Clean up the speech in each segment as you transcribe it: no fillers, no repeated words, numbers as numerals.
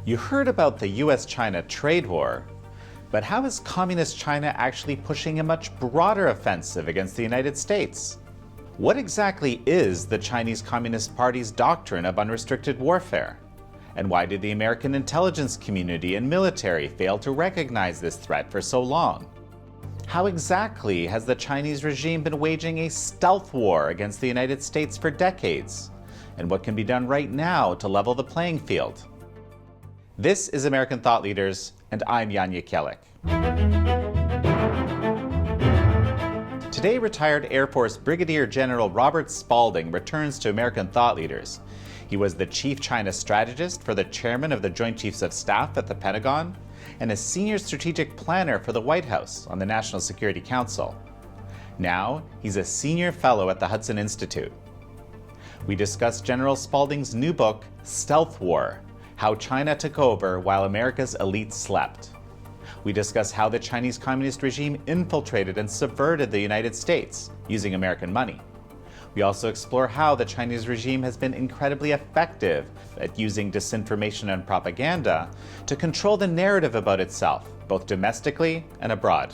You heard about the US-China trade war, but how is Communist China actually pushing a much broader offensive against the United States? What exactly is the Chinese Communist Party's doctrine of unrestricted warfare? And why did the American intelligence community and military fail to recognize this threat for so long? How exactly has the Chinese regime been waging a stealth war against the United States for decades? And what can be done right now to level the playing field? This is American Thought Leaders, and I'm Jekielek. Today, retired Air Force Brigadier General Robert Spalding returns to American Thought Leaders. He was the chief China strategist for the chairman of the Joint Chiefs of Staff at the Pentagon, and a senior strategic planner for the White House on the National Security Council. Now, he's a senior fellow at the Hudson Institute. We discuss General Spalding's new book, Stealth War: How China Took Over While America's Elite Slept. We discuss how the Chinese Communist regime infiltrated and subverted the United States using American money. We also explore how the Chinese regime has been incredibly effective at using disinformation and propaganda to control the narrative about itself, both domestically and abroad.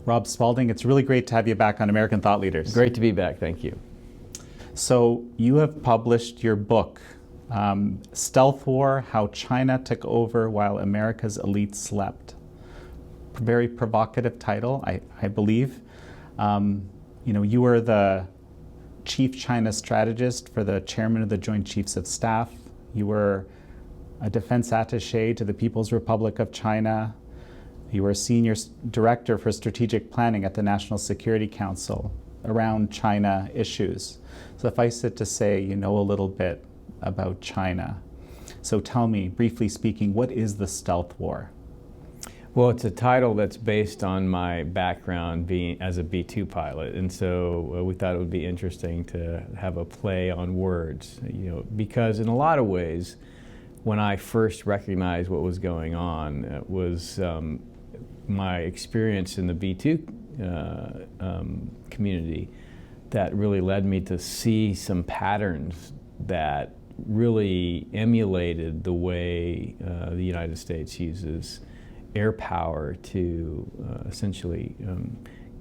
Rob Spalding, it's really great to have you back on American Thought Leaders. Great to be back, thank you. So you have published your book, Stealth War: How China Took Over While America's Elite Slept. Very provocative title, I believe. You were the chief China strategist for the chairman of the Joint Chiefs of Staff. You were a defense attaché to the People's Republic of China. You were a senior director for strategic planning at the National Security Council around China issues. Suffice it to say, you know a little bit about China. So tell me, briefly speaking, what is the Stealth War? Well, it's a title that's based on my background being as a B-2 pilot, and so we thought it would be interesting to have a play on words, because in a lot of ways, when I first recognized what was going on, it was my experience in the B-2 community that really led me to see some patterns that really emulated the way the United States uses air power to essentially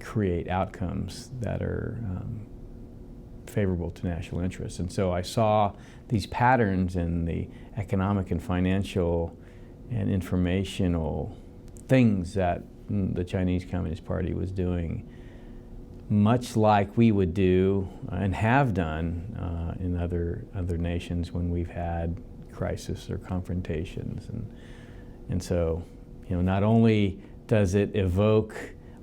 create outcomes that are favorable to national interests. And so I saw these patterns in the economic and financial and informational things that the Chinese Communist Party was doing, much like we would do and have done in other nations when we've had crisis or confrontations. And so, not only does it evoke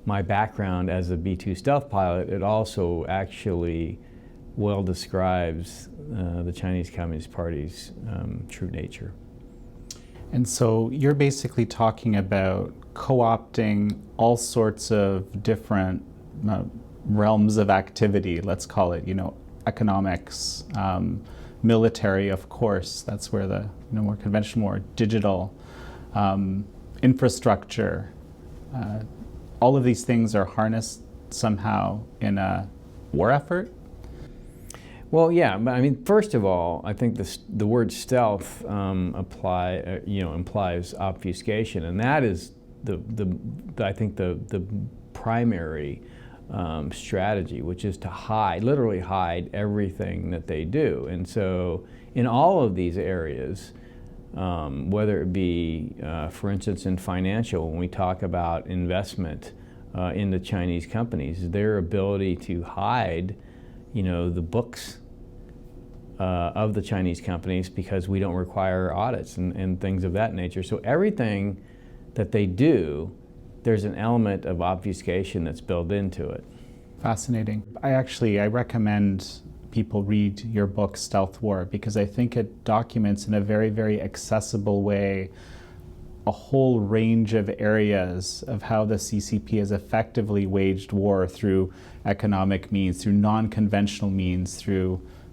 my background as a B-2 stealth pilot, it also actually well describes the Chinese Communist Party's true nature. And so you're basically talking about co-opting all sorts of different realms of activity, let's call it, economics, military, of course, that's where the more conventional, more digital, infrastructure, all of these things are harnessed somehow in a war effort? Well, yeah, but I mean, first of all, I think the word stealth implies obfuscation, and that is I think the primary strategy, which is to literally hide everything that they do. And so in all of these areas, whether it be, for instance, in financial, when we talk about investment in the Chinese companies, their ability to hide, the books of the Chinese companies because we don't require audits and things of that nature. So everything that they do, there's an element of obfuscation that's built into it. Fascinating. I recommend people read your book, Stealth War, because I think it documents in a very, very accessible way a whole range of areas of how the CCP has effectively waged war through economic means, through non-conventional means,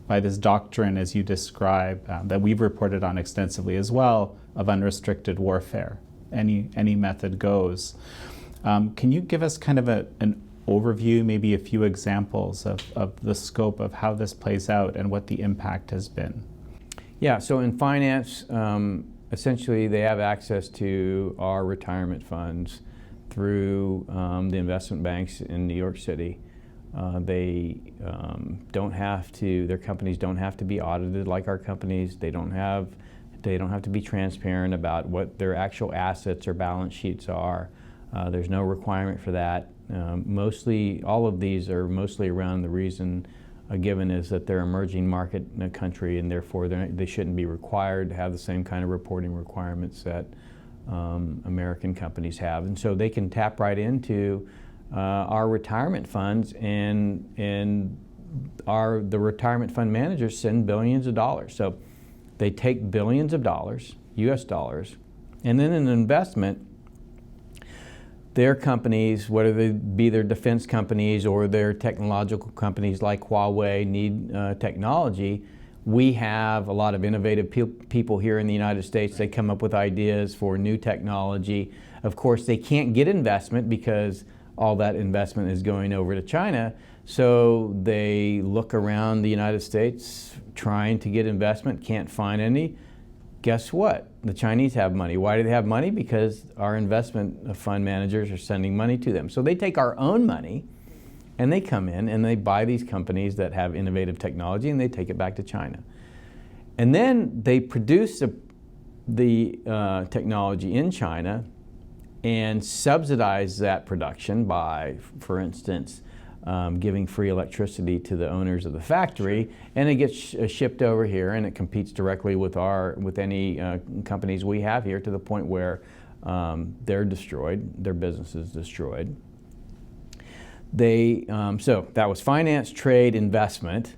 by this doctrine, as you describe, that we've reported on extensively as well, of unrestricted warfare. Any method goes. Can you give us kind of an overview, maybe a few examples of the scope of how this plays out and what the impact has been? Yeah, so in finance, essentially they have access to our retirement funds through the investment banks in New York City. They don't have to, their companies don't have to be audited like our companies. They don't have to be transparent about what their actual assets or balance sheets are. There's no requirement for that. Mostly, all of these are mostly around the reason given is that they're emerging market in a country, and therefore they shouldn't be required to have the same kind of reporting requirements that American companies have. And so they can tap right into our retirement funds, and the retirement fund managers send billions of dollars. So they take billions of dollars, US dollars, and then in an investment, their companies, whether they be their defense companies or their technological companies like Huawei need technology, we have a lot of innovative people here in the United States. They come up with ideas for new technology. Of course, they can't get investment because all that investment is going over to China. So they look around the United States trying to get investment, can't find any. Guess what? The Chinese have money. Why do they have money? Because our investment fund managers are sending money to them. So they take our own money and they come in and they buy these companies that have innovative technology and they take it back to China. And then they produce the technology in China and subsidize that production by, for instance, giving free electricity to the owners of the factory, and it gets shipped over here, and it competes directly with any companies we have here, to the point where they're destroyed, their business is destroyed. So that was finance, trade, investment.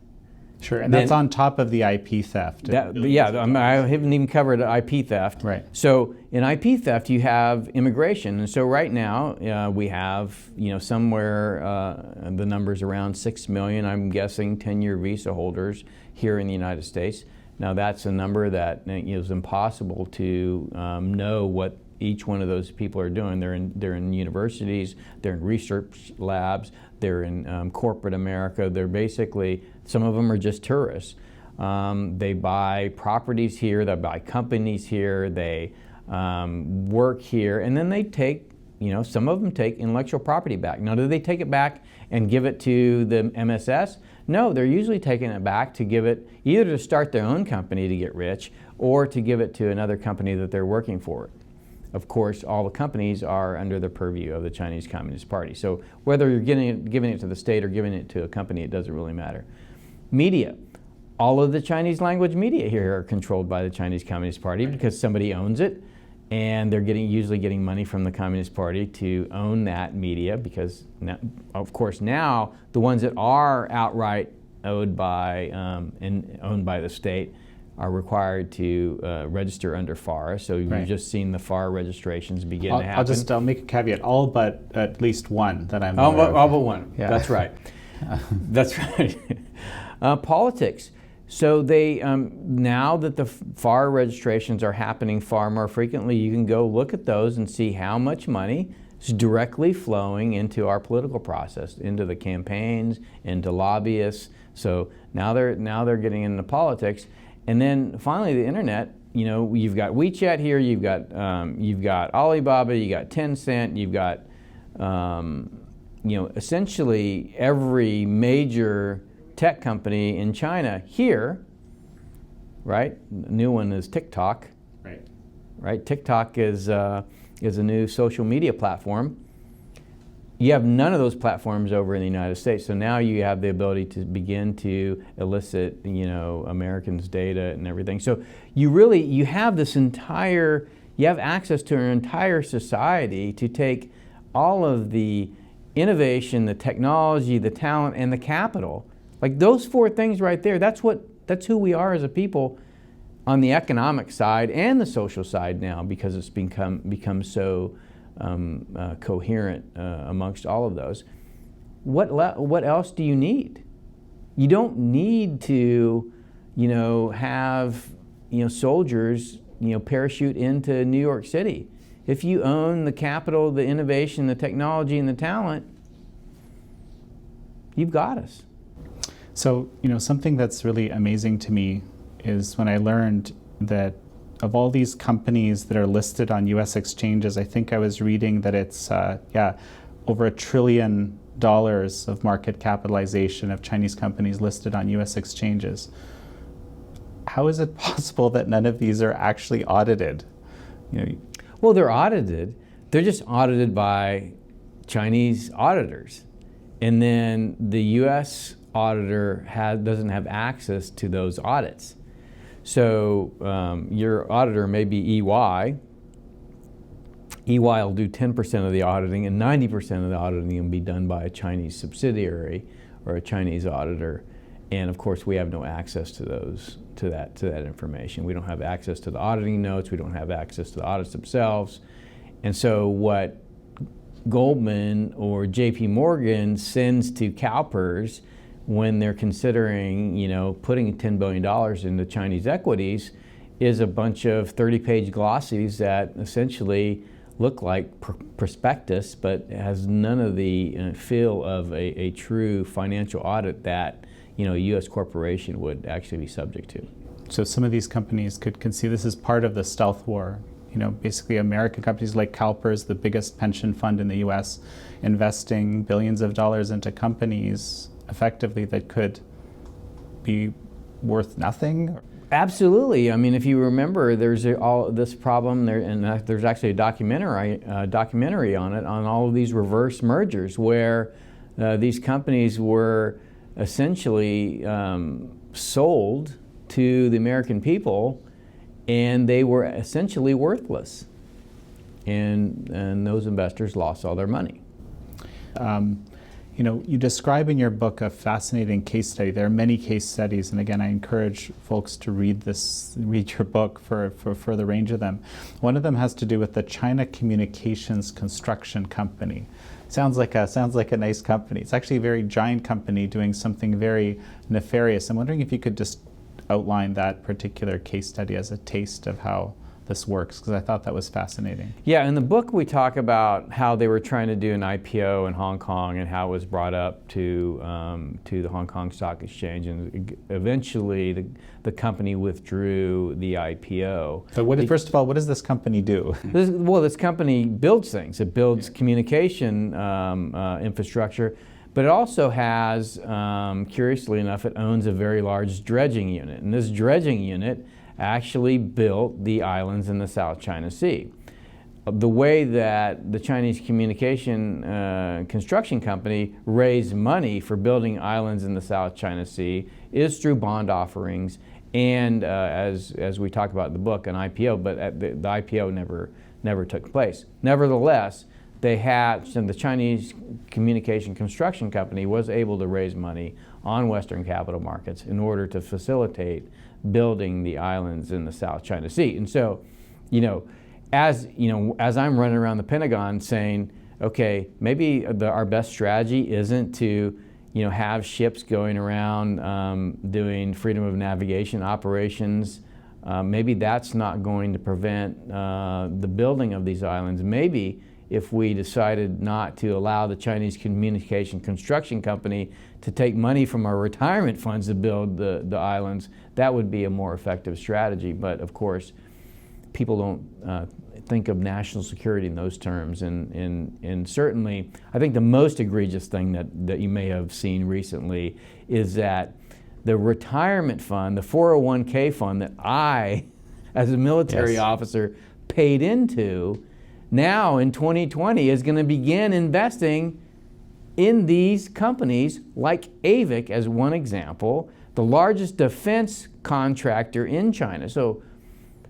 Sure, and that's on top of the IP theft. I haven't even covered IP theft. Right. So in IP theft, you have immigration, and so right now we have somewhere the number's around 6 million, I'm guessing, 10-year visa holders here in the United States. Now that's a number that is impossible to know what each one of those people are doing. They're in universities, they're in research labs, they're in corporate America. They're basically, some of them are just tourists. They buy properties here, they buy companies here, they work here, and then they take, some of them take intellectual property back. Now, do they take it back and give it to the MSS? No, they're usually taking it back to give it either to start their own company to get rich, or to give it to another company that they're working for. Of course, all the companies are under the purview of the Chinese Communist Party. So whether you're giving it to the state or giving it to a company, it doesn't really matter. Media. All of the Chinese language media here are controlled by the Chinese Communist Party because somebody owns it, and they're usually getting money from the Communist Party to own that media, because now, of course, now the ones that are outright owned by the state are required to register under FAR. So you've just seen the FAR registrations begin to happen. I'll make a caveat. All but at least one that I'm aware of. All but one. Yeah. That's right. That's right. Politics. So they now that the FAR registrations are happening far more frequently, you can go look at those and see how much money is directly flowing into our political process, into the campaigns, into lobbyists. So now they're getting into politics. And then finally, the internet. You've got WeChat here. You've got Alibaba. You got Tencent. You've got essentially every major tech company in China here. Right. The new one is TikTok. Right. Right. TikTok is a new social media platform. You have none of those platforms over in the United States, so now you have the ability to begin to elicit, Americans' data and everything. So you have you have access to an entire society to take all of the innovation, the technology, the talent, and the capital. Like those four things right there, that's who we are as a people on the economic side and the social side now, because it's become so coherent amongst all of those. What else do you need? You don't need to, have soldiers, parachute into New York City. If you own the capital, the innovation, the technology, and the talent, you've got us. So, something that's really amazing to me is when I learned that of all these companies that are listed on U.S. exchanges, I think I was reading that it's, over $1 trillion of market capitalization of Chinese companies listed on U.S. exchanges. How is it possible that none of these are actually audited? Well, they're audited. They're just audited by Chinese auditors. And then the U.S. auditor doesn't have access to those audits. So your auditor may be EY. EY will do 10% of the auditing, and 90% of the auditing will be done by a Chinese subsidiary or a Chinese auditor. And of course, we have no access to that information. We don't have access to the auditing notes. We don't have access to the audits themselves. And so what Goldman or JP Morgan sends to CalPERS when they're considering, putting $10 billion into Chinese equities is a bunch of 30-page glossies that essentially look like prospectus, but has none of the feel of a true financial audit that a U.S. corporation would actually be subject to. So some of these companies could conceive this is part of the stealth war. Basically American companies like CalPERS, the biggest pension fund in the U.S., investing billions of dollars into companies effectively that could be worth nothing. Absolutely. I mean, if you remember, there's all this problem there, and there's actually a documentary on it, on all of these reverse mergers where these companies were essentially sold to the American people, and they were essentially worthless, and those investors lost all their money. You describe in your book a fascinating case study. There are many case studies, and again, I encourage folks to read your book for the range of them. One of them has to do with the China Communications Construction Company. Sounds like a nice company. It's actually a very giant company doing something very nefarious. I'm wondering if you could just outline that particular case study as a taste of how this works, because I thought that was fascinating. Yeah, in the book we talk about how they were trying to do an IPO in Hong Kong and how it was brought up to the Hong Kong Stock Exchange, and eventually the company withdrew the IPO. So first of all, what does this company do? This company builds things. It builds communication infrastructure, but it also has, curiously enough, it owns a very large dredging unit. And this dredging unit actually built the islands in the South China Sea. The way that the Chinese communication construction company raised money for building islands in the South China Sea is through bond offerings and, as we talk about in the book, an IPO, but the IPO never took place. Nevertheless, the Chinese communication construction company was able to raise money on Western capital markets in order to facilitate building the islands in the South China Sea. And so, as I'm running around the Pentagon saying, okay, maybe our best strategy isn't to, have ships going around doing freedom of navigation operations. Maybe that's not going to prevent the building of these islands. Maybe if we decided not to allow the Chinese communication construction company to take money from our retirement funds to build the islands, that would be a more effective strategy. But of course, people don't think of national security in those terms. And certainly, I think the most egregious thing that you may have seen recently is that the retirement fund, the 401k fund that I, as a military officer, paid into, now in 2020 is going to begin investing in these companies like AVIC, as one example, the largest defense contractor in China. So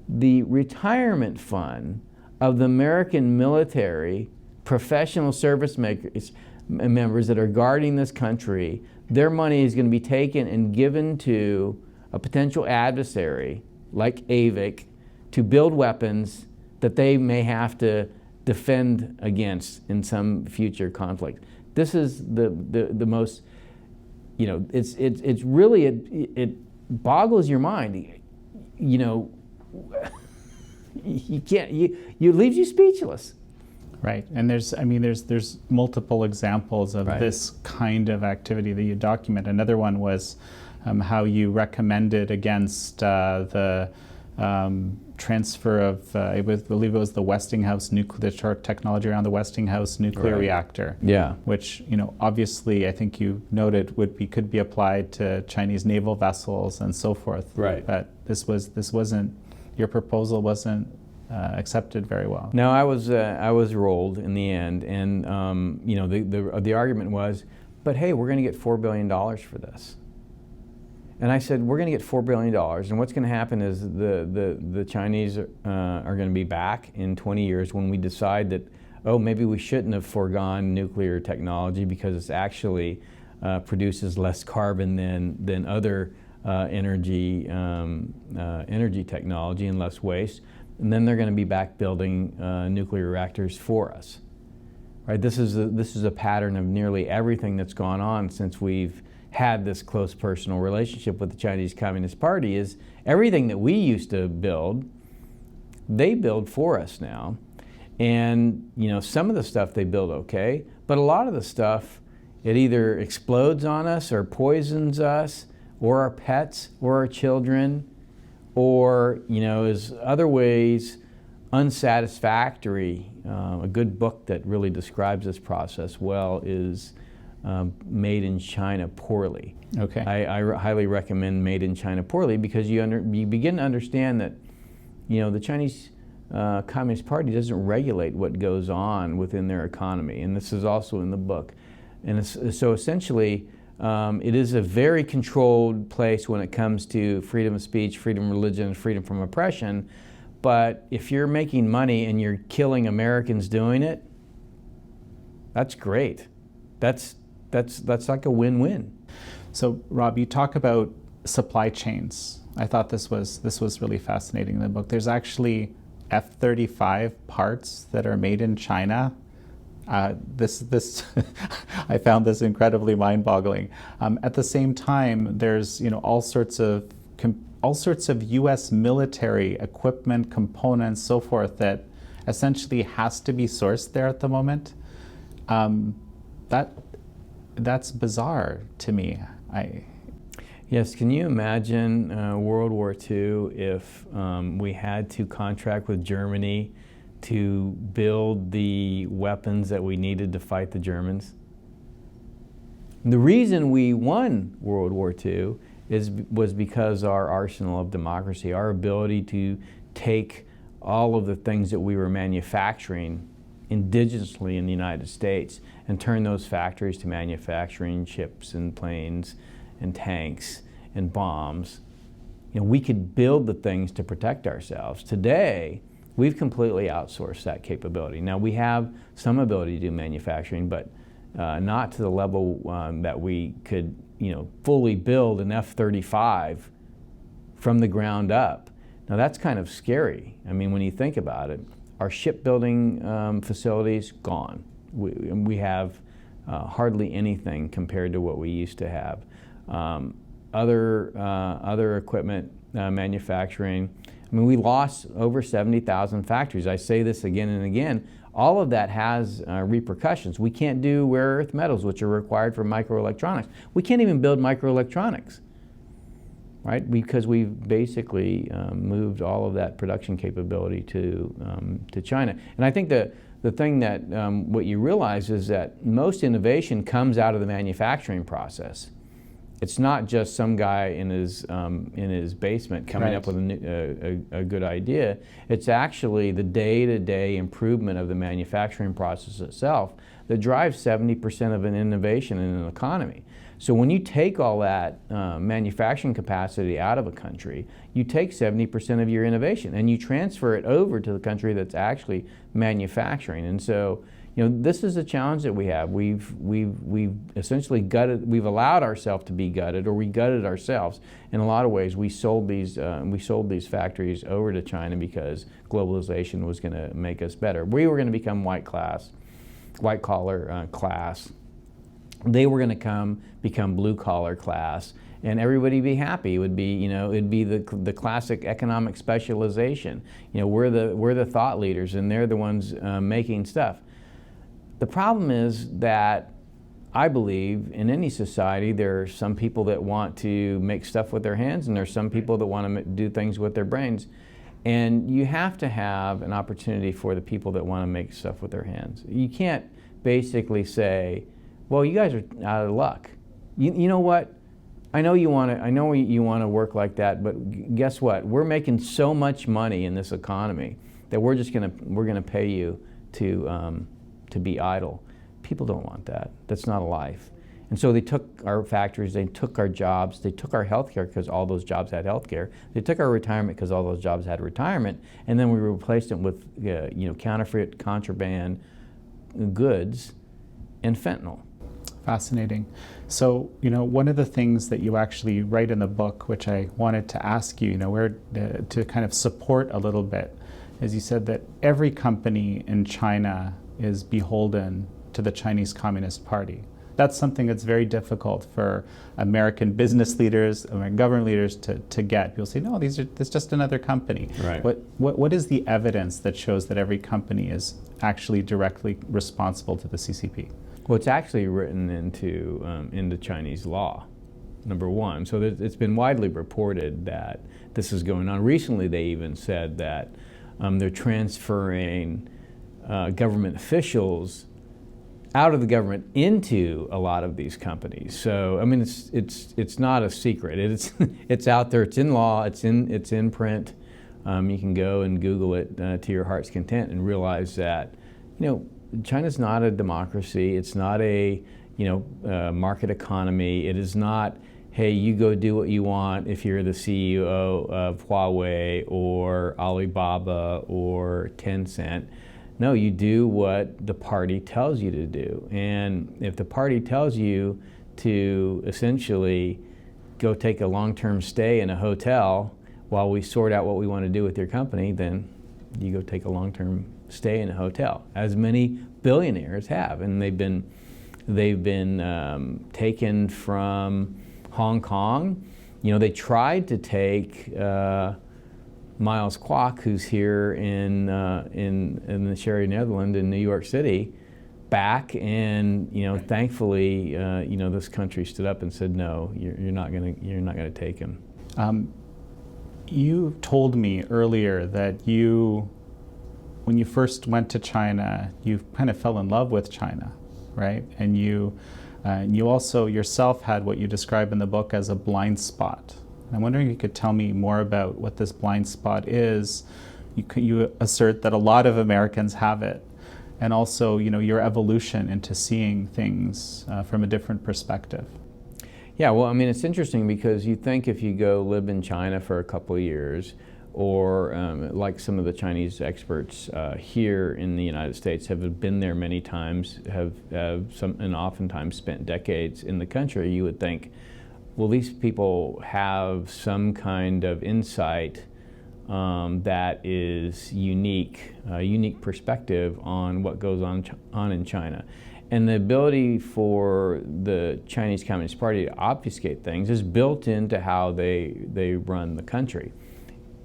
the retirement fund of the American military professional service members that are guarding this country, their money is going to be taken and given to a potential adversary like AVIC to build weapons that they may have to defend against in some future conflict. This is the most, it's really, it boggles your mind. You can't, it leaves you speechless. Right, and there's multiple examples of this kind of activity that you document. Another one was how you recommended against the transfer of, I believe it was the Westinghouse nuclear technology around the Westinghouse nuclear Right. reactor. Yeah. Which, obviously, I think you noted could be applied to Chinese naval vessels and so forth. Right. But this wasn't, your proposal wasn't accepted very well. No, I was rolled in the end, and the argument was, but hey, we're going to get $4 billion for this. And I said, we're going to get $4 billion, and what's going to happen is the Chinese are going to be back in 20 years when we decide that, oh, maybe we shouldn't have foregone nuclear technology because it actually produces less carbon than other energy technology and less waste. And then they're going to be back building nuclear reactors for us. Right? This is a pattern of nearly everything that's gone on since we've had this close personal relationship with the Chinese Communist Party. Is everything that we used to build, they build for us now. And some of the stuff they build okay, but a lot of the stuff, it either explodes on us or poisons us or our pets or our children, or is other ways unsatisfactory. A good book that really describes this process well is Made in China Poorly. Okay. I highly recommend Made in China Poorly because you begin to understand that the Chinese Communist Party doesn't regulate what goes on within their economy, and this is also in the book. And so essentially, it is a very controlled place when it comes to freedom of speech, freedom of religion, freedom from oppression. But if you're making money and you're killing Americans doing it, that's great. That's like a win-win. So, Rob, you talk about supply chains. I thought this was really fascinating in the book. There's actually F-35 parts that are made in China. This I found this incredibly mind-boggling. At the same time, there's all sorts of U.S. military equipment, components, so forth that essentially has to be sourced there at the moment. That's bizarre to me. Yes, can you imagine World War II if we had to contract with Germany to build the weapons that we needed to fight the Germans? The reason we won World War II was because our arsenal of democracy, our ability to take all of the things that we were manufacturing indigenously in the United States and turn those factories to manufacturing ships and planes and tanks and bombs. We could build the things to protect ourselves. Today, we've completely outsourced that capability. Now, we have some ability to do manufacturing, but not to the level that we could fully build an F-35 from the ground up. Now, that's kind of scary. I mean, when you think about it, our shipbuilding facilities, gone. We have hardly anything compared to what we used to have. Other equipment manufacturing, I mean, we lost over 70,000 factories. I say this again and again. All of that has repercussions. We can't do rare earth metals, which are required for microelectronics. We can't even build microelectronics, right? Because we've basically moved all of that production capability to China. And I think the thing that what you realize is that most innovation comes out of the manufacturing process. It's not just some guy in his basement coming up with a good idea. It's actually the day-to-day improvement of the manufacturing process itself that drives 70% of an innovation in an economy. So when you take all that manufacturing capacity out of a country, you take 70% of your innovation and you transfer it over to the country that's actually manufacturing. And so, this is a challenge that we have. We've essentially gutted. We've allowed ourselves to be gutted, or we gutted ourselves. In a lot of ways, we sold these factories over to China because globalization was going to make us better. We were going to become white collar class. They were going to become blue collar class, and everybody be happy. It would be, it'd be the classic economic specialization. We're the thought leaders, and they're the ones making stuff. The problem is that I believe in any society there are some people that want to make stuff with their hands and there's some people that want to do things with their brains. And you have to have an opportunity for the people that want to make stuff with their hands. You can't basically say, well, you guys are out of luck. You know what? I know you want to work like that, but guess what? We're making so much money in this economy that we're gonna pay you to be idle. People don't want that. That's not a life. And so they took our factories, they took our jobs, they took our health care because all those jobs had health care. They took our retirement because all those jobs had retirement, and then we replaced it with counterfeit, contraband goods and fentanyl. Fascinating. So, one of the things that you actually write in the book, which I wanted to ask you, where to kind of support a little bit, is you said that every company in China is beholden to the Chinese Communist Party. That's something that's very difficult for American business leaders, American government leaders to get. People say, no, it's just another company. Right. What is the evidence that shows that every company is actually directly responsible to the CCP? Well, it's actually written into Chinese law, number one. So it's been widely reported that this is going on. Recently, they even said that they're transferring government officials out of the government into a lot of these companies. So I mean, it's not a secret. It's out there. It's in law. It's in print. You can go and Google it to your heart's content and realize that China's not a democracy. It's not a market economy. It is not, hey, you go do what you want if you're the CEO of Huawei or Alibaba or Tencent. No, you do what the party tells you to do. And if the party tells you to essentially go take a long-term stay in a hotel while we sort out what we want to do with your company, then you go take a long-term stay in a hotel, as many billionaires have. And they've been taken from Hong Kong. They tried to take Miles Kwok, who's here in the Sherry Netherlands in New York City, back, and thankfully, this country stood up and said, no, you're not gonna take him. You told me earlier that when you first went to China, you kind of fell in love with China, right? And you also yourself had what you describe in the book as a blind spot. I'm wondering if you could tell me more about what this blind spot is. You assert that a lot of Americans have it, and also your evolution into seeing things from a different perspective. Yeah, well, I mean, it's interesting because you think if you go live in China for a couple of years, or like some of the Chinese experts here in the United States have been there many times, and oftentimes spent decades in the country, you would think, well, these people have some kind of insight that is unique perspective on what goes on in China. And the ability for the Chinese Communist Party to obfuscate things is built into how they run the country.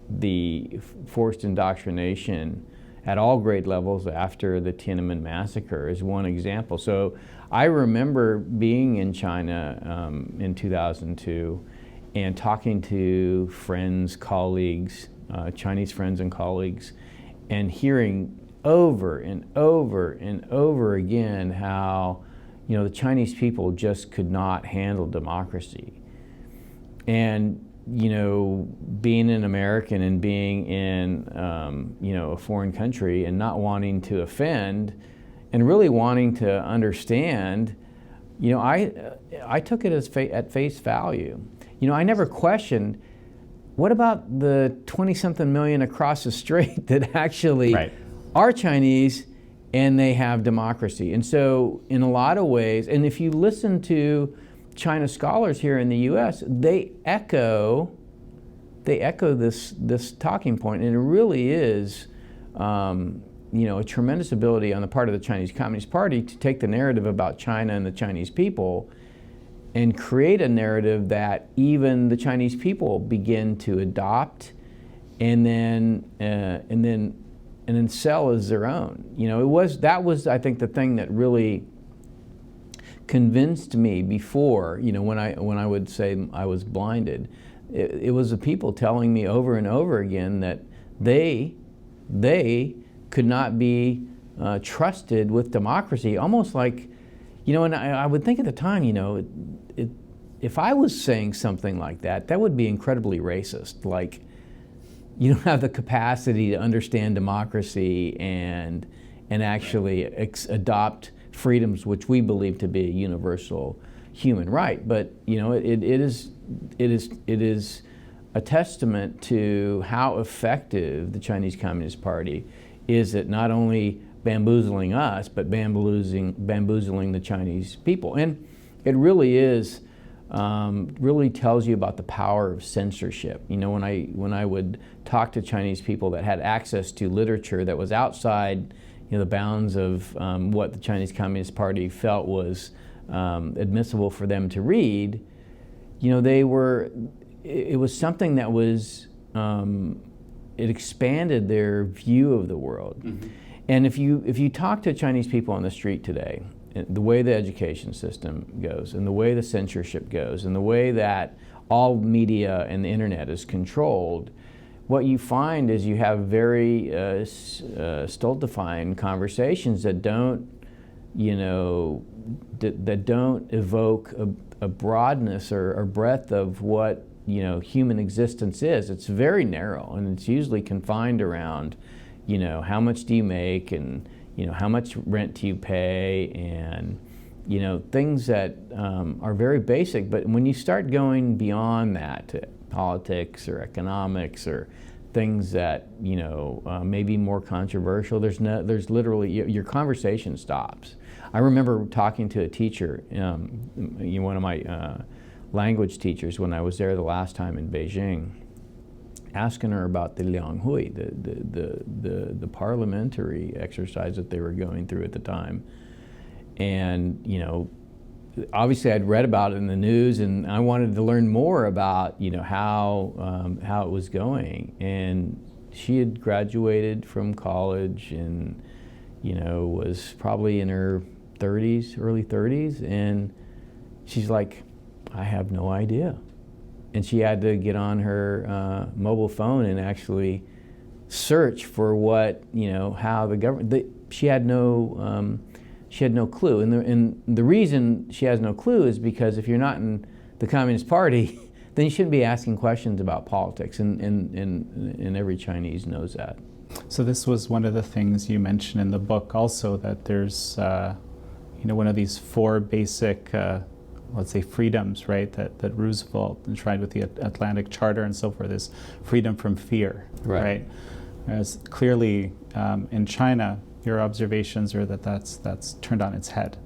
The forced indoctrination at all grade levels after the Tiananmen massacre is one example. So I remember being in China in 2002 and talking to friends, colleagues, Chinese friends and colleagues, and hearing over and over and over again how the Chinese people just could not handle democracy. And being an American and being in a foreign country and not wanting to offend and really wanting to understand, I took it as at face value. I never questioned, what about the 20-something million across the street that actually are Chinese and they have democracy? And so in a lot of ways, and if you listen to China scholars here in the U.S., they echo this talking point, and it really is a tremendous ability on the part of the Chinese Communist Party to take the narrative about China and the Chinese people and create a narrative that even the Chinese people begin to adopt and then sell as their own. That was I think the thing that really convinced me before, when I would say I was blinded. It was the people telling me over and over again that they could not be trusted with democracy, almost like, and I would think at the time, if I was saying something like that, that would be incredibly racist. Like, you don't have the capacity to understand democracy and actually adopt freedoms which we believe to be a universal human right. But it is a testament to how effective the Chinese Communist Party is at not only bamboozling us, but bamboozling the Chinese people. And it really is, really tells you about the power of censorship. When I would talk to Chinese people that had access to literature that was outside the bounds of what the Chinese Communist Party felt was admissible for them to read, it was something that was, it expanded their view of the world. Mm-hmm. And if you talk to Chinese people on the street today, the way the education system goes, and the way the censorship goes, and the way that all media and the internet is controlled, what you find is you have very stultifying conversations that don't, that don't evoke a broadness or breadth of what human existence is. It's very narrow, and it's usually confined around, how much do you make, and how much rent do you pay, and things that are very basic. But when you start going beyond that to politics or economics or things that may be more controversial, there's literally your conversation stops. I remember talking to a teacher, one of my language teachers when I was there the last time in Beijing, asking her about the Lianghui, the parliamentary exercise that they were going through at the time. And obviously I'd read about it in the news, and I wanted to learn more about how it was going. And she had graduated from college and was probably in her 30s, early 30s, and she's like, I have no idea. And she had to get on her mobile phone and actually search for what, how the government, she had no clue. And the reason she has no clue is because if you're not in the Communist Party, then you shouldn't be asking questions about politics, and every Chinese knows that. So this was one of the things you mentioned in the book also, that there's, one of these four basic let's say freedoms, right, that Roosevelt enshrined with the Atlantic Charter and so forth, is freedom from fear, right? As clearly in China, your observations are that that's turned on its head.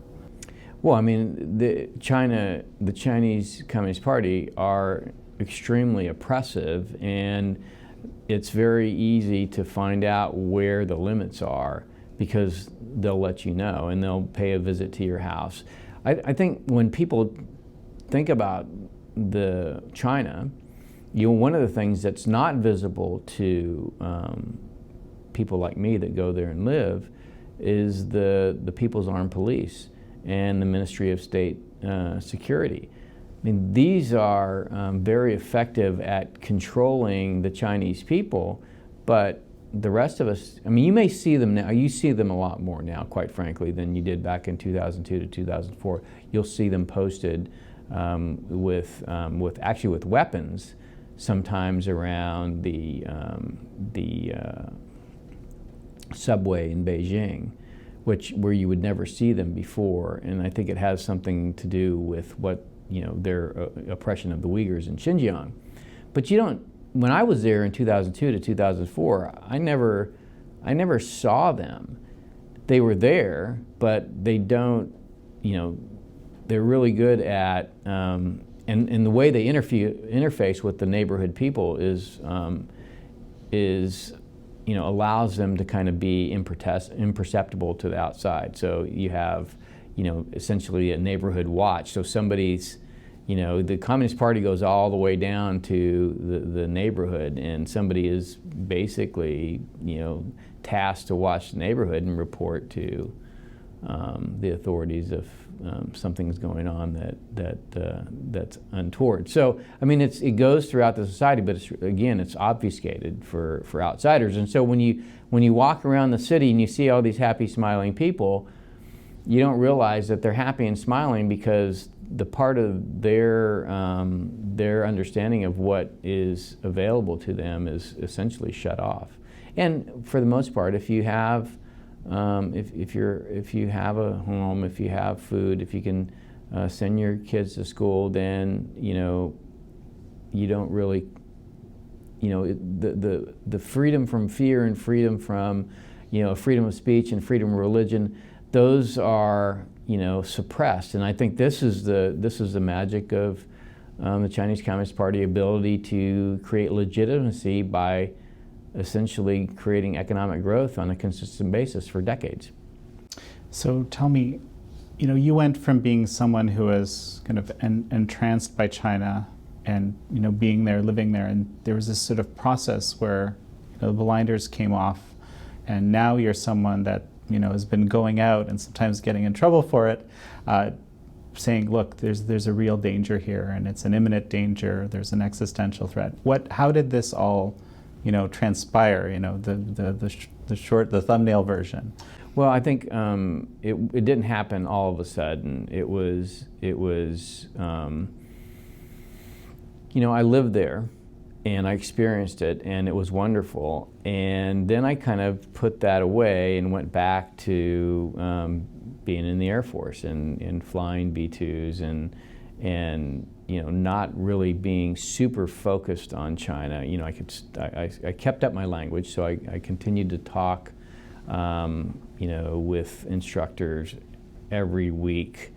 Well, I mean, the Chinese Communist Party are extremely oppressive, and it's very easy to find out where the limits are because they'll let you know, and they'll pay a visit to your house. I think when people think about China, one of the things that's not visible to people like me that go there and live is the People's Armed Police and the Ministry of State Security. I mean, these are very effective at controlling the Chinese people, but the rest of us, I mean, you may see them now, you see them a lot more now, quite frankly, than you did back in 2002 to 2004. You'll see them posted with weapons, sometimes around the subway in Beijing, where you would never see them before. And I think it has something to do with their oppression of the Uyghurs in Xinjiang. But when I was there in 2002 to 2004, I never saw them. They were there, but they don't, they're really good at, and the way they interface with the neighborhood people is allows them to kind of be imperceptible to the outside. So you have, essentially a neighborhood watch. So somebody's, the Communist Party goes all the way down to the neighborhood, and somebody is basically, tasked to watch the neighborhood and report to the authorities if something's going on that's untoward. So, I mean, it goes throughout the society, but it's obfuscated for outsiders. And so when you walk around the city and you see all these happy, smiling people, you don't realize that they're happy and smiling because the part of their understanding of what is available to them is essentially shut off. And for the most part, if you have if you have a home, if you have food, if you can send your kids to school, then you don't really, the freedom from fear and freedom from freedom of speech and freedom of religion, those are suppressed. And I think this is the magic of the Chinese Communist Party ability to create legitimacy by essentially creating economic growth on a consistent basis for decades. So tell me, you went from being someone who was kind of entranced by China and being there, living there, and there was this sort of process where the blinders came off, and now you're someone that has been going out and sometimes getting in trouble for it, saying, look, there's a real danger here, and it's an imminent danger. There's an existential threat. How did this all transpire? The thumbnail version. Well, I think it didn't happen all of a sudden. It was I lived there, and I experienced it, and it was wonderful. And then I kind of put that away and went back to being in the Air Force and flying B-2s and not really being super focused on China. I kept up my language, so I continued to talk, with instructors every week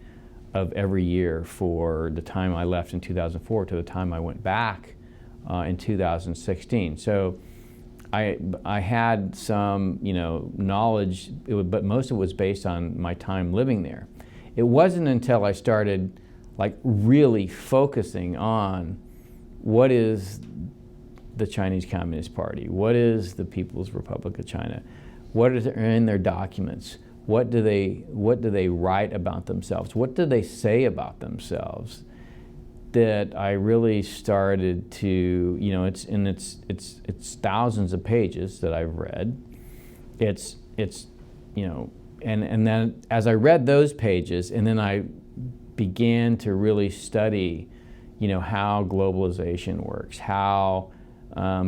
of every year for the time I left in 2004 to the time I went back in 2016. So I had some, knowledge, but most of it was based on my time living there. It wasn't until I started really focusing on what is the Chinese Communist Party, what is the People's Republic of China, what is in their documents, what do they write about themselves, what do they say about themselves, that I really started to, it's thousands of pages that I've read. It's and then as I read those pages, and then I began to really study, how globalization works, how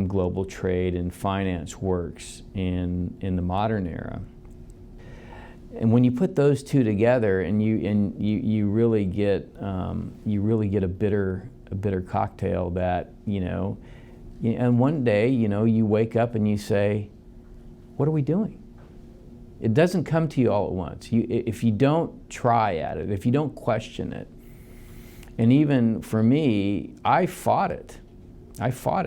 global trade and finance works in the modern era. And when you put those two together, and you really get a bitter cocktail that and one day you wake up and you say, what are we doing? It doesn't come to you all at once. If you don't try at it, if you don't question it, and even for me, I fought it. I fought,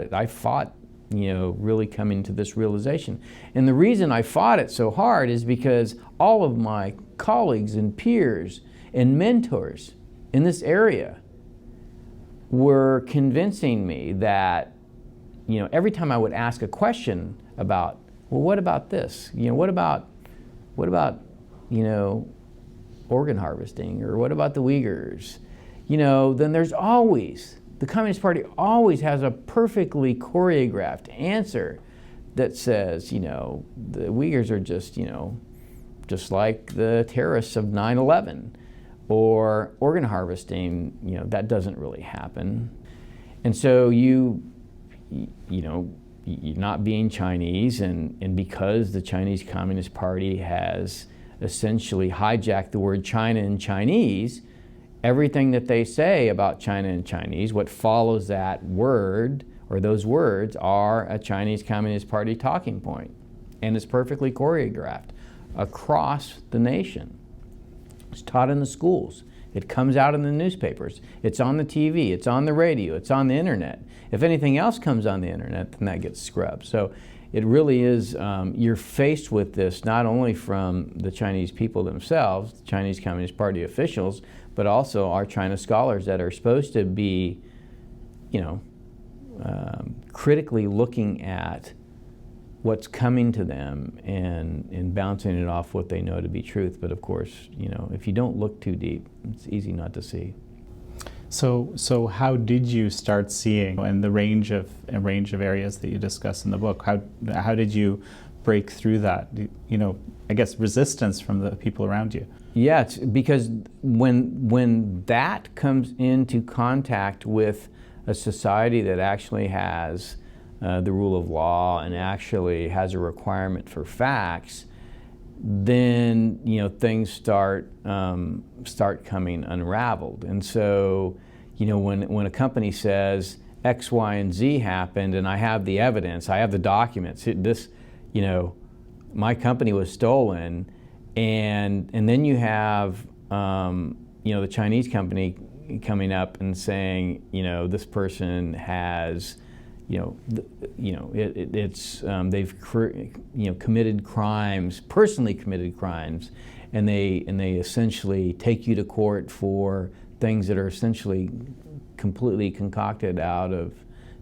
really coming to this realization. And the reason I fought it so hard is because all of my colleagues and peers and mentors in this area were convincing me that, every time I would ask a question about, well, what about this? What about organ harvesting, or what about the Uyghurs? Then there's always, the Communist Party always has a perfectly choreographed answer that says, the Uyghurs are just like the terrorists of 9/11, or organ harvesting, that doesn't really happen. And so you not being Chinese, and because the Chinese Communist Party has essentially hijacked the word China and Chinese, everything that they say about China and Chinese, what follows that word or those words, are a Chinese Communist Party talking point. And it's perfectly choreographed across the nation. It's taught in the schools. It comes out in the newspapers. It's on the TV. It's on the radio. It's on the internet. If anything else comes on the internet, then that gets scrubbed. So it really is, you're faced with this not only from the Chinese people themselves, the Chinese Communist Party officials, but also our China scholars that are supposed to be, critically looking at what's coming to them and bouncing it off what they know to be truth. But of course, if you don't look too deep, it's easy not to see. So how did you start seeing, in the range of areas that you discuss in the book, how did you break through that? I guess resistance from the people around you. Yeah, it's because when that comes into contact with a society that actually has the rule of law and actually has a requirement for facts, then things start coming unraveled. And so when a company says X, Y, and Z happened, and I have the evidence, I have the documents, my company was stolen, and then you have the Chinese company coming up and saying this person has they've committed crimes, personally committed crimes, and they essentially take you to court for things that are essentially completely concocted out of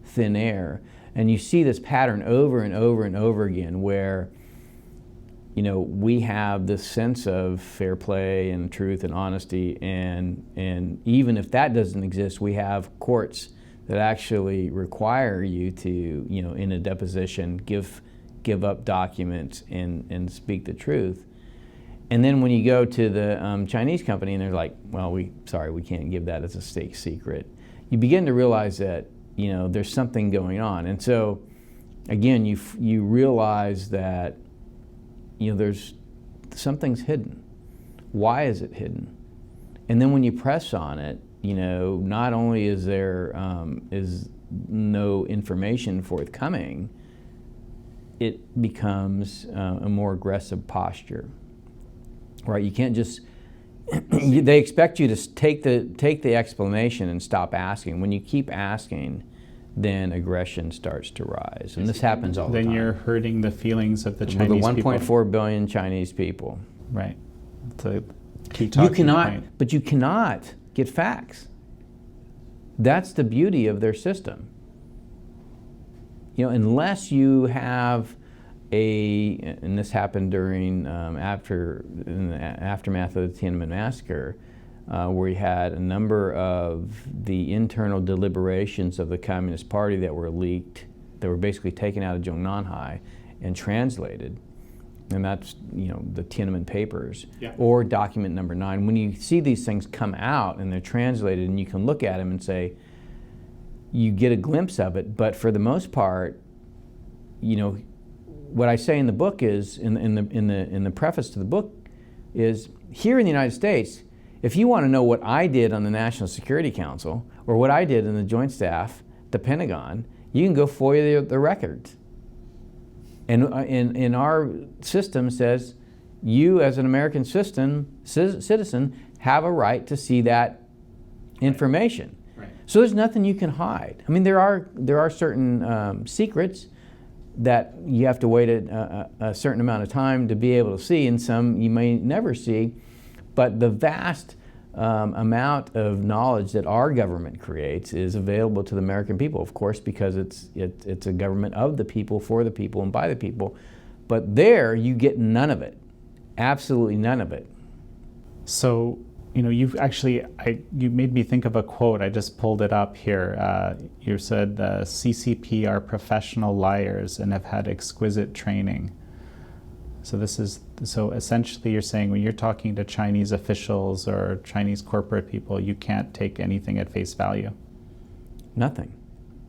thin air. And you see this pattern over and over and over again where we have this sense of fair play and truth and honesty, and even if that doesn't exist, we have courts that actually require you to, in a deposition, give up documents and speak the truth. And then when you go to the Chinese company and they're like, well, we can't give that as a state secret, you begin to realize that there's something going on. And so again, you realize that there's something's hidden. Why is it hidden? And then when you press on it, not only is there is no information forthcoming, it becomes a more aggressive posture. Right? You can't just. They expect you to take the explanation and stop asking. When you keep asking, then aggression starts to rise, and this happens all the time. Then you're hurting the feelings of the Chinese people. The 1.4 people. billion Chinese people. Right. To keep talking. But you cannot get facts. That's the beauty of their system. Unless you have and this happened during in the aftermath of the Tiananmen massacre, where you had a number of the internal deliberations of the Communist Party that were leaked, that were basically taken out of Zhongnanhai and translated. And that's, the Tiananmen Papers, or document number 9. When you see these things come out and they're translated and you can look at them and say, you get a glimpse of it, but for the most part, what I say in the book is, in the preface to the book, is here in the United States, if you want to know what I did on the National Security Council or what I did in the Joint Staff, the Pentagon, you can go FOIA the records. And our system says you, as an American citizen, have a right to see that information. Right. So there's nothing you can hide. I mean, there are certain secrets that you have to wait a certain amount of time to be able to see, and some you may never see. But the vast amount of knowledge that our government creates is available to the American people, of course, because it's a government of the people, for the people, and by the people. But there, you get none of it, absolutely none of it. So, you've actually, you made me think of a quote. I just pulled it up here. You said, CCP are professional liars and have had exquisite training. So essentially you're saying when you're talking to Chinese officials or Chinese corporate people, you can't take anything at face value? Nothing.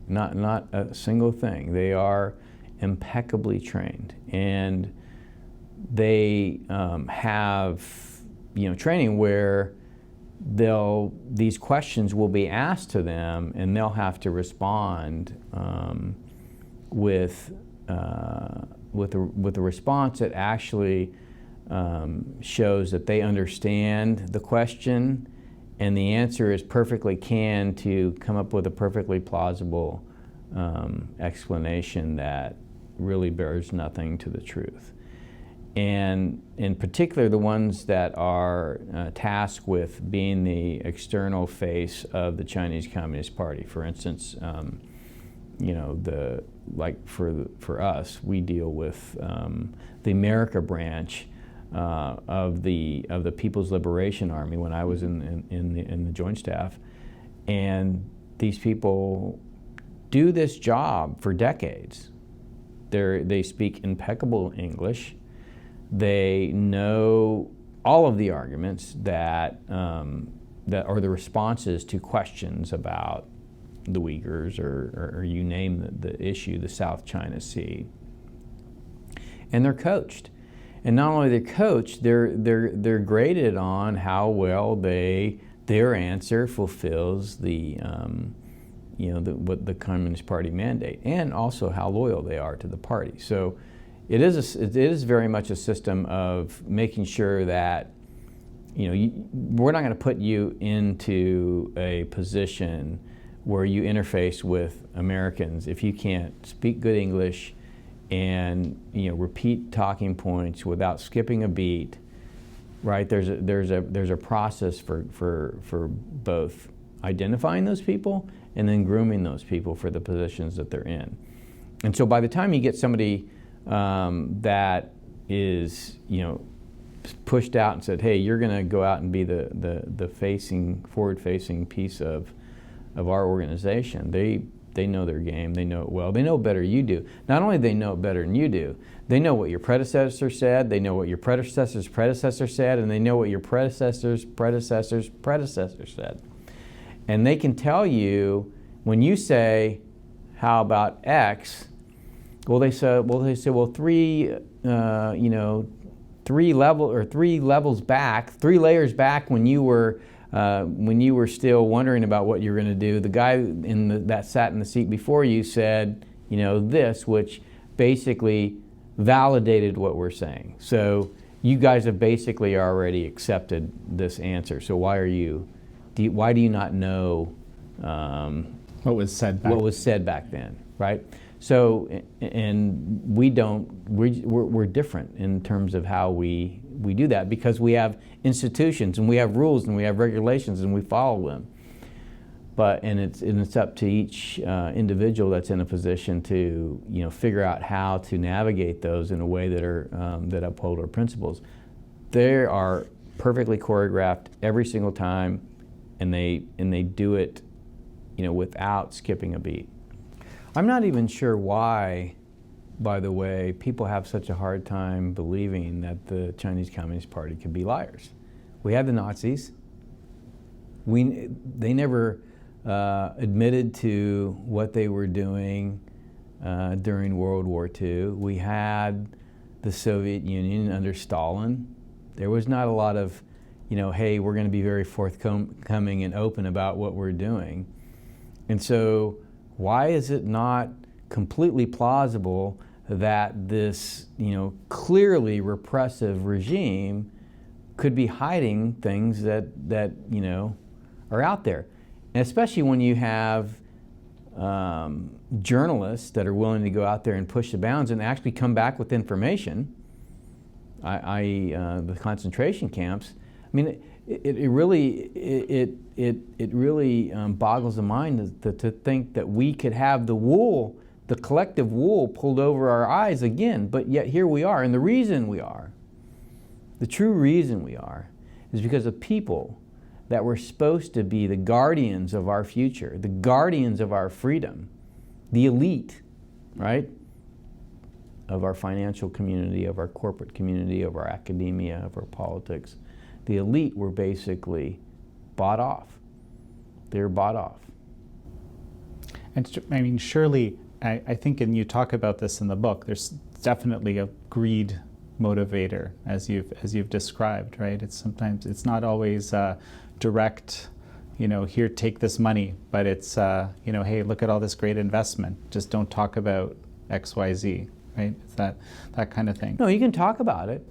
Not a single thing. They are impeccably trained, and they have training where these questions will be asked to them, and they'll have to respond with a response that actually shows that they understand the question, and the answer is perfectly canned to come up with a perfectly plausible explanation that really bears nothing to the truth. And in particular, the ones that are tasked with being the external face of the Chinese Communist Party. For instance, the like for us, we deal with the America branch of the People's Liberation Army when I was in the Joint Staff, and these people do this job for decades. They speak impeccable English. They know all of the arguments that are the responses to questions about the Uyghurs or you name the issue, the South China Sea. And they're coached. And not only they're coached, they're graded on how well their answer fulfills what the Communist Party mandate, and also how loyal they are to the party. So it is very much a system of making sure that we're not going to put you into a position where you interface with Americans if you can't speak good English and repeat talking points without skipping a beat. Right? There's a process for both identifying those people and then grooming those people for the positions that they're in. And so by the time you get somebody that is pushed out and said, hey, you're going to go out and be the forward-facing piece of our organization, they know their game, they know it well, they know it better than you do. Not only do they know it better than you do, they know what your predecessor said, they know what your predecessor's predecessor said, and they know what your predecessor's predecessor's predecessor said. And they can tell you, when you say, how about X, they say, three layers back when you were still wondering about what you were going to do, the guy that sat in the seat before you said, this, which basically validated what we're saying. So you guys have basically already accepted this answer. So why do you not know what was said back then, right? So, and we're different in terms of how we do that, because we have institutions and we have rules and we have regulations and we follow them. And it's up to each individual that's in a position to figure out how to navigate those in a way that uphold our principles. They are perfectly choreographed every single time, and they do it without skipping a beat. I'm not even sure why, by the way, people have such a hard time believing that the Chinese Communist Party could be liars. We had the Nazis. They never admitted to what they were doing during World War II. We had the Soviet Union under Stalin. There was not a lot of, hey, we're going to be very forthcoming and open about what we're doing. And so why is it not completely plausible that this, clearly repressive regime could be hiding things that are out there? And especially when you have journalists that are willing to go out there and push the bounds and actually come back with information, the concentration camps. I mean, it really boggles the mind to think that we could have the collective wool pulled over our eyes again, but yet here we are. And the true reason we are, is because of people that were supposed to be the guardians of our future, the guardians of our freedom, the elite, right? Of our financial community, of our corporate community, of our academia, of our politics. The elite were basically bought off. They were bought off. And surely, I think, and you talk about this in the book, there's definitely a greed motivator, as you've described, right? It's not always direct, here, take this money, but it's, hey, look at all this great investment. Just don't talk about X, Y, Z, right? It's that kind of thing. No, you can talk about it,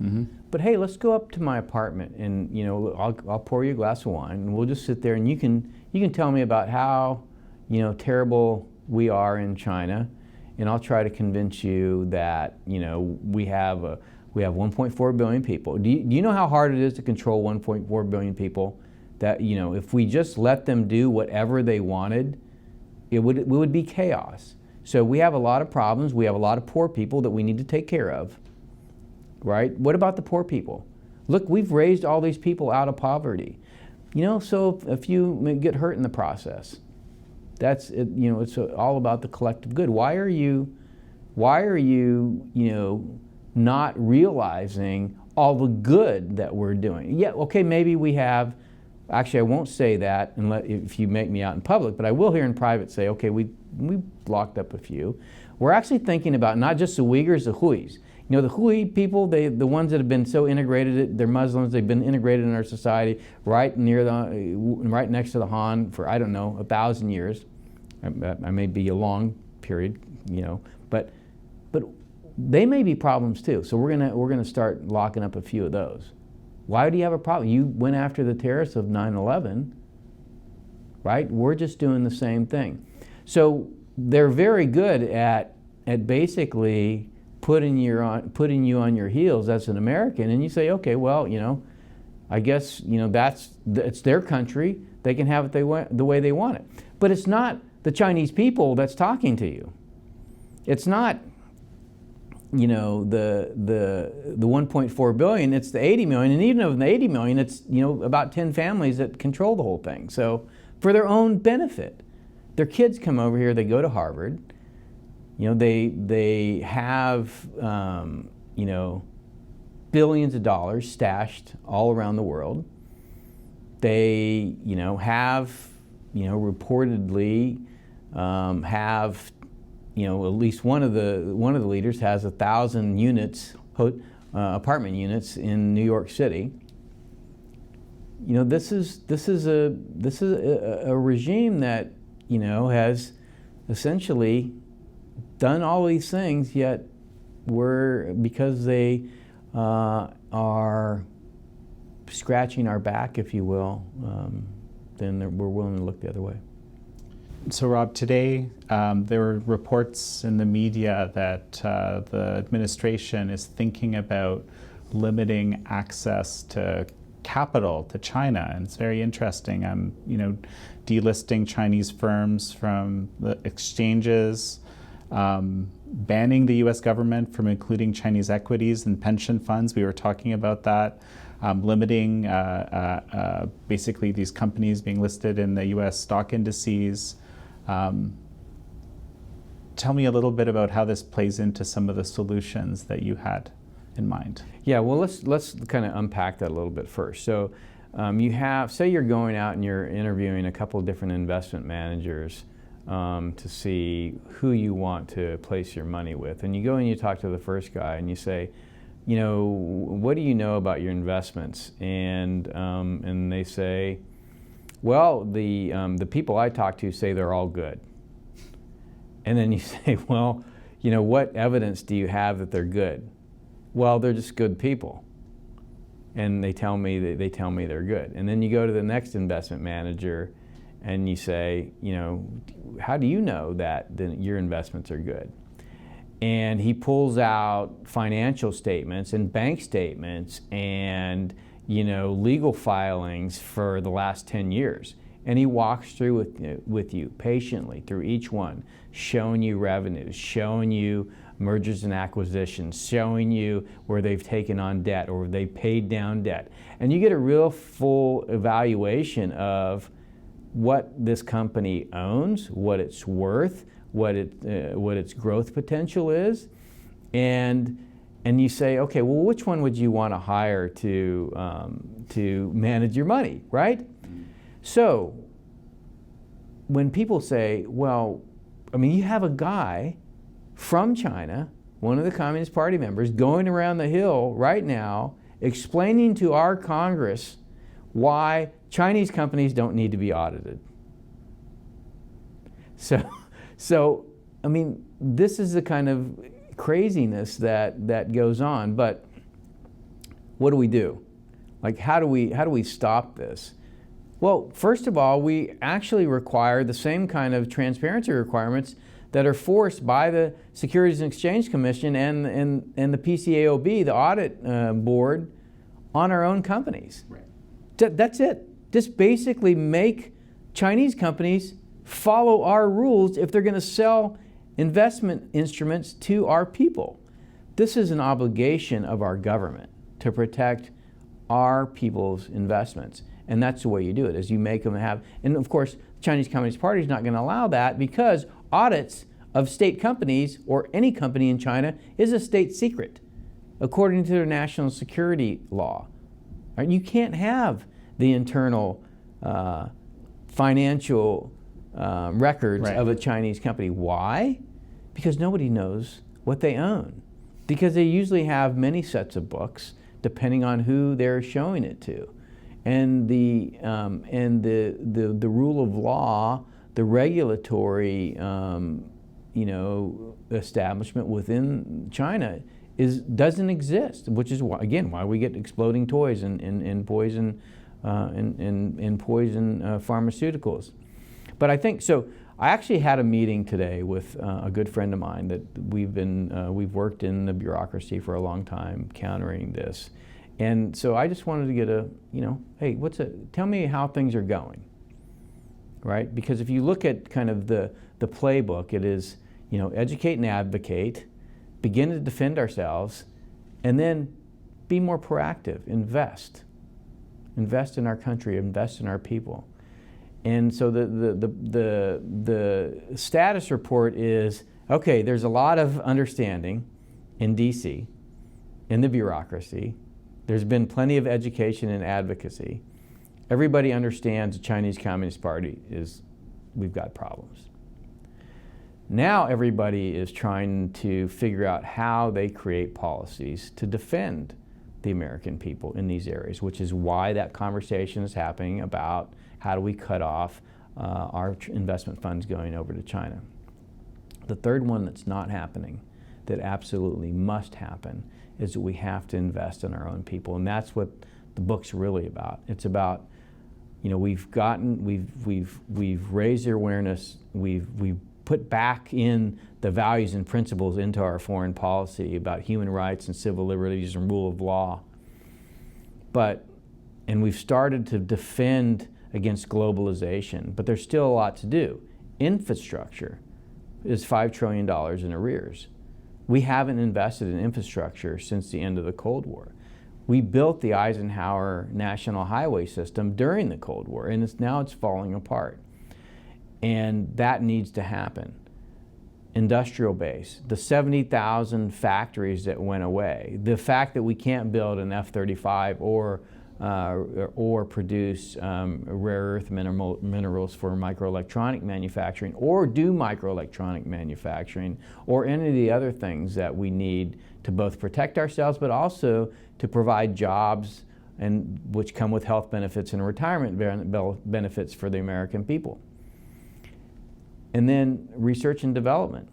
but hey, let's go up to my apartment and, I'll pour you a glass of wine and we'll just sit there and you can tell me about how, terrible we are in China, and I'll try to convince you that, we have 1.4 billion people. Do you know how hard it is to control 1.4 billion people? That, if we just let them do whatever they wanted, it would be chaos. So we have a lot of problems. We have a lot of poor people that we need to take care of, right? What about the poor people? Look, we've raised all these people out of poverty. So if you get hurt in the process, that's it, it's all about the collective good. Why are you not realizing all the good that we're doing? Yeah, okay, maybe we have. Actually, I won't say that if you make me out in public, but I will here in private say, okay, we locked up a few. We're actually thinking about not just the Uyghurs, the Huis. The Hui people, the ones that have been so integrated, they're Muslims, they've been integrated in our society right next to the Han for, I don't know, 1,000 years. I may be a long period, but they may be problems too. So we're gonna start locking up a few of those. Why do you have a problem? You went after the terrorists of 9/11, right? We're just doing the same thing. So they're very good at basically putting you on your heels as an American, and you say, okay, well, I guess it's their country. They can have it the way they want it. But it's not the Chinese people that's talking to you. It's not the 1.4 billion. It's the 80 million, and even of the 80 million, it's about 10 families that control the whole thing. So for their own benefit, their kids come over here. They go to Harvard. They have billions of dollars stashed all around the world. They have reportedly have at least one of the leaders has 1,000 units, apartment units in New York City. This is a regime that has essentially done all these things, yet because they are scratching our back, if you will, then we're willing to look the other way. So Rob, today there were reports in the media that the administration is thinking about limiting access to capital to China, and it's very interesting. Delisting Chinese firms from the exchanges, banning the U.S. government from including Chinese equities and pension funds. We were talking about that. Limiting basically these companies being listed in the U.S. stock indices. Tell me a little bit about how this plays into some of the solutions that you had in mind. Yeah, well, let's kind of unpack that a little bit first. So say you're going out and you're interviewing a couple of different investment managers to see who you want to place your money with. And you go and you talk to the first guy and you say, what do you know about your investments? And they say, well, the people I talk to say they're all good. And then you say, well, what evidence do you have that they're good? Well, they're just good people. And they tell me they're good. And then you go to the next investment manager and you say, how do you know that your investments are good? And he pulls out financial statements and bank statements and legal filings for the last 10 years. And he walks through with you patiently through each one, showing you revenues, showing you mergers and acquisitions, showing you where they've taken on debt or they paid down debt. And you get a real full evaluation of what this company owns, what it's worth, what its growth potential is, and you say, okay, well, which one would you want to hire to manage your money, right? So when people say, well, you have a guy from China, one of the Communist Party members, going around the Hill right now explaining to our Congress why Chinese companies don't need to be audited. So this is the kind of craziness that goes on. But what do we do? How do we stop this? Well, first of all, we actually require the same kind of transparency requirements that are forced by the Securities and Exchange Commission and the PCAOB, the audit board, on our own companies. Right. That's it. Just basically make Chinese companies follow our rules if they're going to sell investment instruments to our people. This is an obligation of our government to protect our people's investments. And that's the way you do it, is you make them have, and of course, the Chinese Communist Party is not going to allow that, because audits of state companies or any company in China is a state secret, according to their national security law. Right? You can't have the internal financial records of a Chinese company. Why? Because nobody knows what they own. Because they usually have many sets of books, depending on who they're showing it to. And the rule of law, the regulatory establishment within China doesn't exist, which is why, again, why we get exploding toys and poison pharmaceuticals. But I think so. I actually had a meeting today with a good friend of mine that we've worked in the bureaucracy for a long time countering this. And so I just wanted to get hey, tell me how things are going, right? Because if you look at kind of the playbook, it is, educate and advocate, begin to defend ourselves, and then be more proactive, invest in our country, invest in our people. And so the status report is, okay, there's a lot of understanding in DC, in the bureaucracy. There's been plenty of education and advocacy. Everybody understands the Chinese Communist Party we've got problems. Now everybody is trying to figure out how they create policies to defend the American people in these areas, which is why that conversation is happening about how do we cut off our investment funds going over to China. The third one that's not happening, that absolutely must happen, is that we have to invest in our own people, and that's what the book's really about. It's about, we've raised the awareness, we've put back in the values and principles into our foreign policy about human rights and civil liberties and rule of law. And we've started to defend against globalization, but there's still a lot to do. Infrastructure is $5 trillion in arrears. We haven't invested in infrastructure since the end of the Cold War. We built the Eisenhower National Highway System during the Cold War, and now it's falling apart. And that needs to happen. Industrial base, the 70,000 factories that went away, the fact that we can't build an F-35 or produce rare earth minerals for microelectronic manufacturing, or do microelectronic manufacturing, or any of the other things that we need to both protect ourselves but also to provide jobs, and which come with health benefits and retirement benefits for the American people. And then research and development.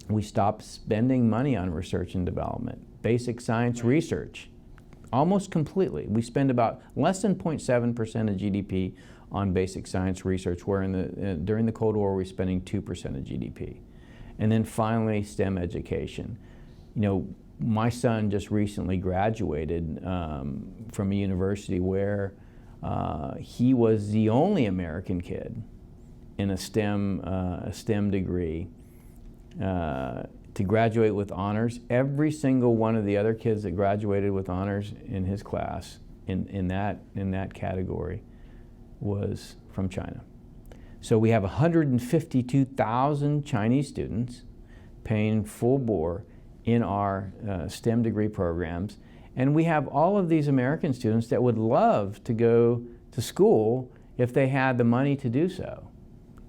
We stopped spending money on research and development. Basic science research, almost completely. We spend about less than 0.7% of GDP on basic science research, where during the Cold War we were spending 2% of GDP. And then finally, STEM education. My son just recently graduated from a university where he was the only American kid in a STEM degree to graduate with honors. Every single one of the other kids that graduated with honors in his class in that category was from China. So we have 152,000 Chinese students paying full bore in our STEM degree programs, and we have all of these American students that would love to go to school if they had the money to do so.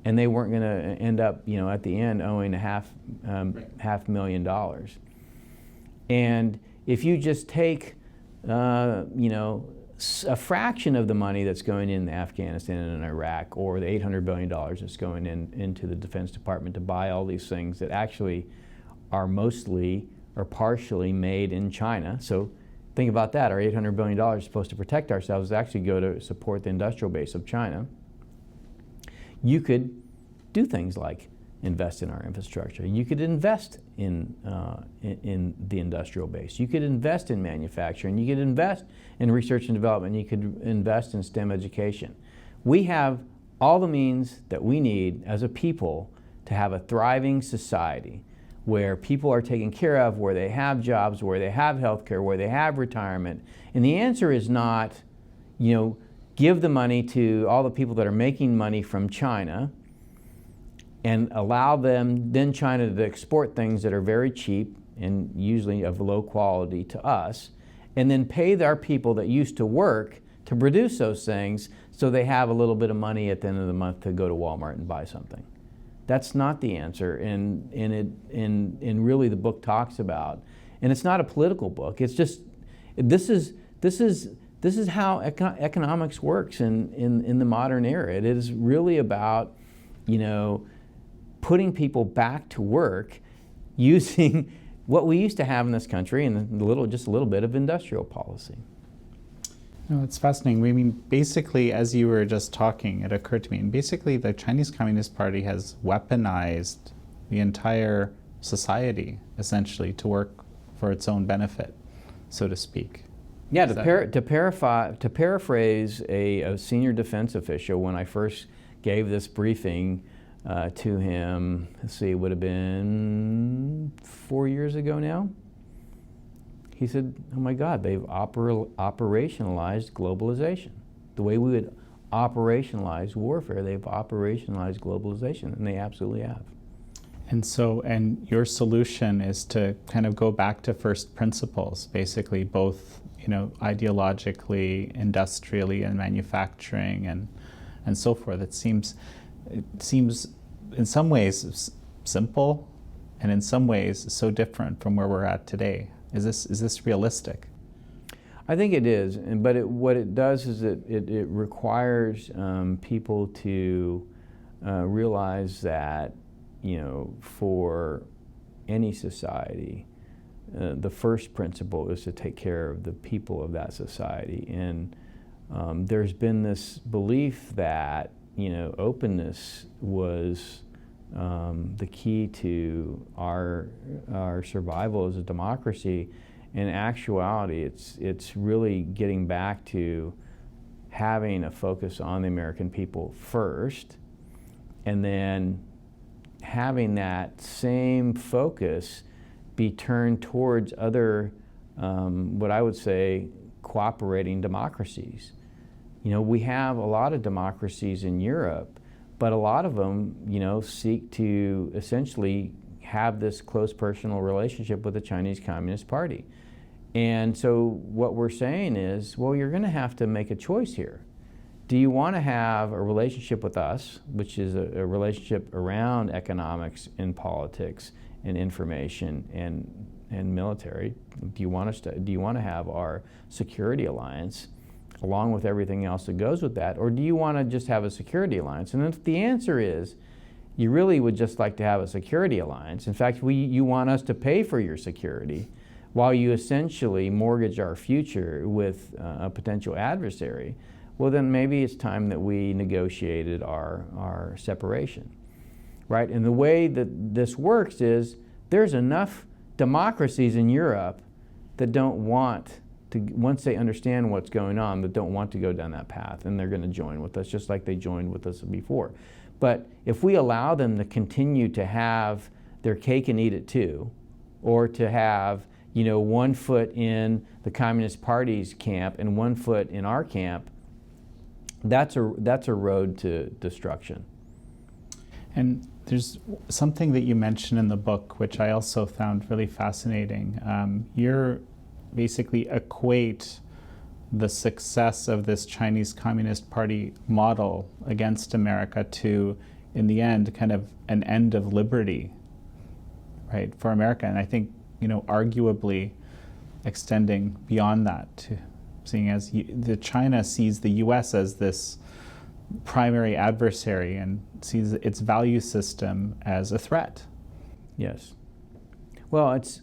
And they weren't going to end up, at the end owing $500,000. And if you just take, a fraction of the money that's going in Afghanistan and Iraq, or the $800 billion that's going into the Defense Department to buy all these things that actually are mostly or partially made in China. So think about that. Our $800 billion is supposed to protect ourselves, actually go to support the industrial base of China. You could do things like invest in our infrastructure. You could invest in the industrial base. You could invest in manufacturing. You could invest in research and development. You could invest in STEM education. We have all the means that we need as a people to have a thriving society where people are taken care of, where they have jobs, where they have health care, where they have retirement. And the answer is not, give the money to all the people that are making money from China and allow them, then China, to export things that are very cheap and usually of low quality to us, and then pay our people that used to work to produce those things so they have a little bit of money at the end of the month to go to Walmart and buy something. That's not the answer, and really the book talks about. And it's not a political book. It's just this is how economics works in the modern era. It is really about putting people back to work using what we used to have in this country and just a little bit of industrial policy. No, it's fascinating. I mean, basically, as you were just talking, it occurred to me, and basically the Chinese Communist Party has weaponized the entire society, essentially, to work for its own benefit, so to speak. Yeah, to paraphrase a senior defense official, when I first gave this briefing to him, let's see, it would have been 4 years ago now. He said, oh my God, they've operationalized globalization. The way we would operationalize warfare, they've operationalized globalization, and they absolutely have. And your solution is to kind of go back to first principles, basically, both ideologically, industrially, and manufacturing, and so forth. It seems in some ways simple, and in some ways so different from where we're at today. Is this realistic? I think it is, but what it does is it requires people to realize that for any society, the first principle is to take care of the people of that society. And there's been this belief that openness was the key to our survival as a democracy. In actuality, it's really getting back to having a focus on the American people first, and then having that same focus be turned towards other, what I would say, cooperating democracies. We have a lot of democracies in Europe, but a lot of them, seek to essentially have this close personal relationship with the Chinese Communist Party. And so what we're saying is, well, you're going to have to make a choice here. Do you want to have a relationship with us, which is a relationship around economics and politics and information and military? Do you want to have our security alliance along with everything else that goes with that, or do you want to just have a security alliance? And if the answer is you really would just like to have a security alliance, in fact, you want us to pay for your security while you essentially mortgage our future with a potential adversary, well, then maybe it's time that we negotiated our separation, right? And the way that this works is there's enough democracies in Europe that don't want to, once they understand what's going on, that don't want to go down that path, and they're going to join with us just like they joined with us before. But if we allow them to continue to have their cake and eat it too, or to have 1 foot in the Communist Party's camp and 1 foot in our camp, that's a road to destruction. And there's something that you mentioned in the book, which I also found really fascinating. You're basically equate the success of this Chinese Communist Party model against America to, in the end, kind of an end of liberty, right, for America. And I think, arguably extending beyond that, to seeing as the China sees the U.S. as this primary adversary and sees its value system as a threat. Yes. Well, it's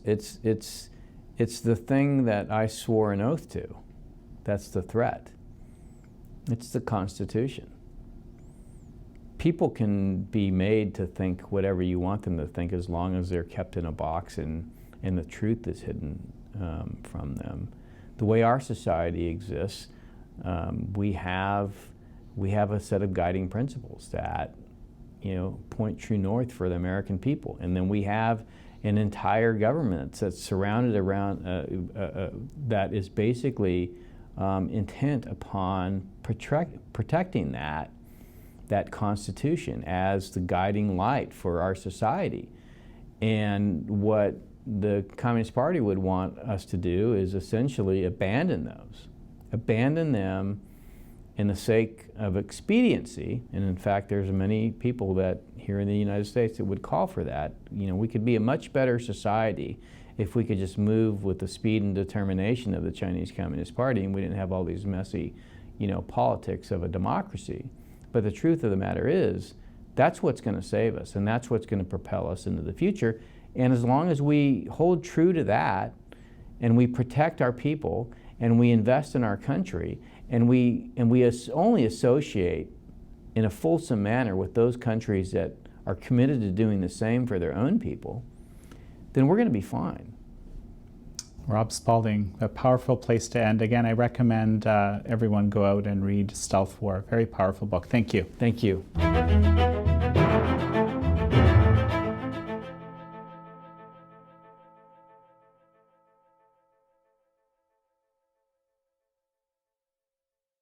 the thing that I swore an oath to. That's the threat. It's the Constitution. People can be made to think whatever you want them to think as long as they're kept in a box and the truth is hidden from them. The way our society exists, we have a set of guiding principles that, point true north for the American people. And then we have an entire government that's surrounded around, that is basically intent upon protecting that Constitution as the guiding light for our society. And what the Communist Party would want us to do is essentially abandon those. Abandon them in the sake of expediency, and in fact there's many people that here in the United States that would call for that. We could be a much better society if we could just move with the speed and determination of the Chinese Communist Party and we didn't have all these messy, politics of a democracy. But the truth of the matter is, that's what's going to save us, and that's what's going to propel us into the future. And as long as we hold true to that, and we protect our people, and we invest in our country, and we only associate in a fulsome manner with those countries that are committed to doing the same for their own people, then we're going to be fine. Rob Spalding, a powerful place to end. Again, I recommend everyone go out and read Stealth War. Very powerful book. Thank you. Thank you.